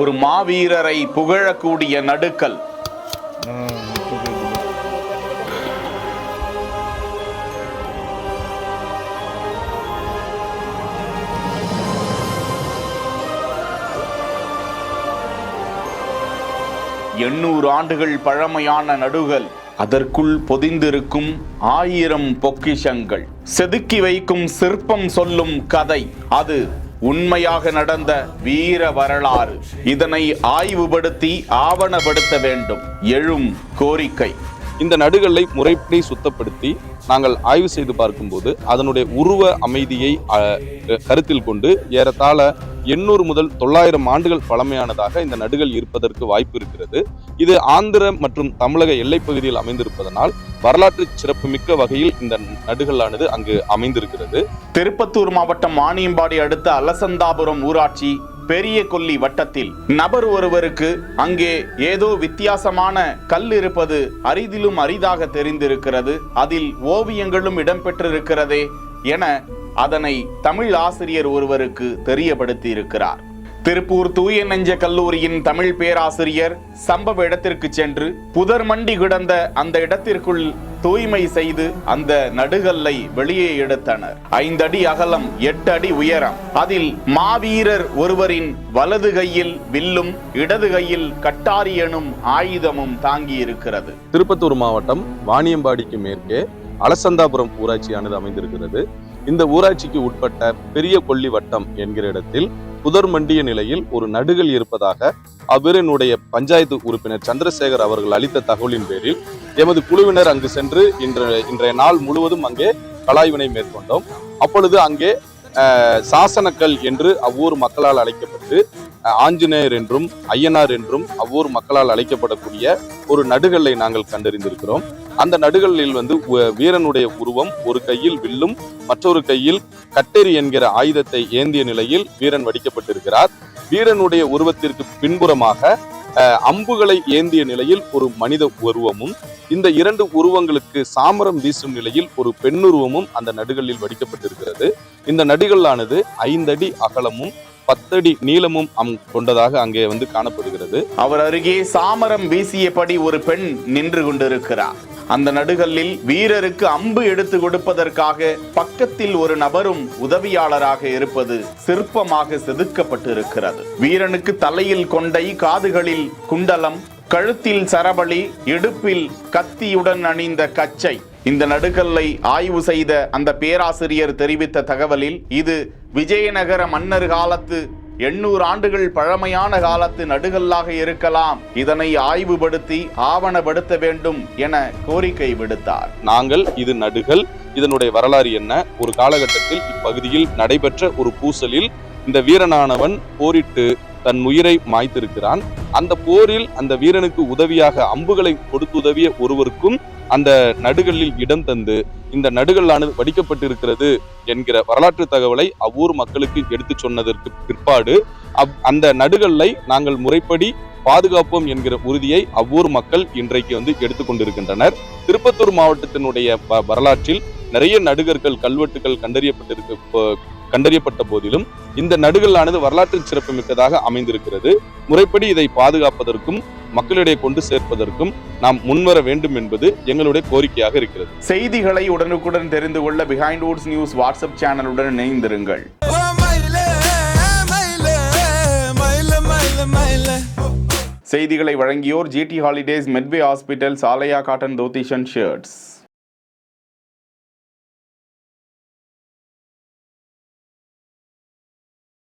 ஒரு மாவீரரை புகழக்கூடிய நடுக்கல். எண்ணூறு ஆண்டுகள் பழமையான நடுகல், அதற்குள் பொதிந்திருக்கும் 1000 பொக்கிஷங்கள், செதுக்கி வைக்கும் சிற்பம் சொல்லும் கதை, அது உண்மையாக நடந்த வீர வரலாறு. இதனை ஆய்வுபடுத்தி ஆவணப்படுத்த வேண்டும். எழும் கோரிக்கை. இந்த நடுகளை முறைப்படி சுத்தப்படுத்தி நாங்கள் ஆய்வு செய்து பார்க்கும்போது அதனுடைய உருவ அமைதியை கருத்தில் கொண்டு ஏறத்தாழ 800 முதல் 900 ஆண்டுகள் பழமையானதாக இந்த நடுகள் இருப்பதற்கு வாய்ப்பு இருக்கிறது. இது ஆந்திர மற்றும் தமிழக எல்லைப் பகுதியில் அமைந்திருப்பதனால் வரலாற்று சிறப்புமிக்க வகையில் இந்த நடுகளானது அங்கு அமைந்திருக்கிறது. திருப்பத்தூர் மாவட்டம் வாணியம்பாடி அடுத்த அலசந்தாபுரம் ஊராட்சி பெரிய கொல்லி வட்டத்தில் நபர் ஒருவருக்கு அங்கே ஏதோ வித்தியாசமான கல் இருப்பது அரிதிலும் அரிதாக தெரிந்திருக்கிறது. அதில் ஓவியங்களும் இடம்பெற்றிருக்கிறதே என அதனை தமிழ் ஆசிரியர் ஒருவருக்கு தெரியப்படுத்தி இருக்கிறார். திருப்பூர் தூய நெஞ்ச கல்லூரியின் தமிழ் பேராசிரியர் சம்பவ இடத்திற்கு சென்று புதர் மண்டி கிடந்த அந்த இடத்திற்குள் தூய்மை செய்து அந்த நடுகல்லை வெளியே எடுத்தனர். 5 அடி அகலம், 8 அடி உயரம். அதில் மாவீரர் ஒருவரின் வலது கையில் வில்லும் இடது கையில் கட்டாரி எனும் ஆயுதமும் தாங்கி இருக்கிறது. திருப்பத்தூர் மாவட்டம் வாணியம்பாடிக்கு மேற்கே அலசந்தாபுரம் ஊராட்சியானது அமைந்திருக்கிறது. இந்த ஊராட்சிக்கு உட்பட்ட பெரிய கொல்லி வட்டம் என்கிற இடத்தில் புதர் மண்டிய நிலையில் ஒரு நடுகள் இருப்பதாக அவரினுடைய பஞ்சாயத்து உறுப்பினர் சந்திரசேகர் அவர்கள் அளித்த தகவலின் பேரில் எமது குழுவினர் அங்கு சென்று இன்றைய நாள் முழுவதும் அங்கே கலாய்வினை மேற்கொண்டோம். அப்பொழுது அங்கே சாசனக்கல் என்று அவ்வூர் மக்களால் அழைக்கப்பட்டு ஆஞ்சநேயர் என்றும் ஐயனார் என்றும் அவ்வூர் மக்களால் அழைக்கப்படக்கூடிய ஒரு நடுகல்லை நாங்கள் கண்டறிந்திருக்கிறோம். அந்த நடுகளில் வீரனுடைய உருவம் ஒரு கையில் வில்லும் மற்றொரு கையில் கட்டெரி என்கிற ஆயுதத்தை ஏந்திய நிலையில் வீரன் வடிக்கப்பட்டிருக்கிறார். வீரனுடைய உருவத்திற்கு பின்புறமாக அம்புகளை ஏந்திய நிலையில் ஒரு மனித உருவமும், இந்த 2 உருவங்களுக்கு சாமரம் வீசும் நிலையில் ஒரு பெண்ணுருவமும் அந்த நடுகளில் வடிக்கப்பட்டிருக்கிறது. இந்த நடுகளானது 5 அடி அகலமும் 10 அடி நீளமும் கொண்டதாக அங்கே காணப்படுகிறது. அவர் அருகே சாமரம் வீசியபடி ஒரு பெண் நின்று கொண்டிருக்கிறார். அந்த நடுகல்லில் வீரருக்கு அம்பு எடுத்து கொடுப்பதற்காக பக்கத்தில் ஒரு நபரும் உதவியாளராக இருப்பது சிற்பமாக செதுக்கப்பட்டிருக்கிறது. வீரனுக்கு தலையில் கொண்டை, காதுகளில் குண்டலம், கழுத்தில் சரபளி, இடுப்பில் கத்தியுடன் அணிந்த கச்சை. இந்த நடுகல்லை ஆய்வு செய்த அந்த பேராசிரியர் தெரிவித்த தகவலில் இது விஜயநகர மன்னர் காலத்து 800 ஆண்டுகள் பழமையான காலத்து நடுகல்லாக இருக்கலாம். இதனை ஆய்வுபடுத்தி ஆவணப்படுத்த வேண்டும் என கோரிக்கை விடுத்தார். நாங்கள் இது நடுகள், இதனுடைய வரலாறு என்ன, ஒரு காலகட்டத்தில் இப்பகுதியில் நடைபெற்ற ஒரு பூசலில் இந்த வீரனானவன் போரிட்டு தன் உயிரை மாய்த்திருக்கிறான். அந்த போரில் அந்த வீரனுக்கு உதவியாக அம்புகளை கொடுத்துதவிய ஒருவருக்கும் அந்த நடுகளில் இடம் தந்து இந்த நடுகளானது வடிக்கப்பட்டிருக்கிறது என்கிற வரலாற்று தகவலை அவ்வூர் மக்களுக்கு எடுத்து சொன்னதற்கு பிற்பாடு அந்த நடுகளை நாங்கள் முறைப்படி பாதுகாப்போம் என்கிற உறுதியை அவ்வூர் மக்கள் இன்றைக்கு எடுத்துக்கொண்டிருக்கின்றனர். திருப்பத்தூர் மாவட்டத்தினுடைய வரலாற்றில் நிறைய நடுகர்கள், கல்வெட்டுகள் கண்டறியப்பட்ட போதிலும் இந்த நடுகளானது வரலாற்று சிறப்பு மிக்கதாக அமைந்திருக்கிறது. முறைப்படி இதை பாதுகாப்பதற்கும் மக்களிடையே கொண்டு சேர்ப்பதற்கும் நாம் முன்வர வேண்டும் என்பது எங்களுடைய கோரிக்கையாக இருக்கிறது. செய்திகளை உடனுக்குடன் தெரிந்து கொள்ள பிஹைண்ட் வுட்ஸ் நியூஸ் வாட்ஸ்அப் சேனலுடன் இணைந்திருங்கள். செய்திகளை வழங்கியோர் GT ஹாலிடேஸ், மெட்வே ஹாஸ்பிட்டல், சாலையா காட்டன் தோத்திஷன் ஷர்ட்ஸ்.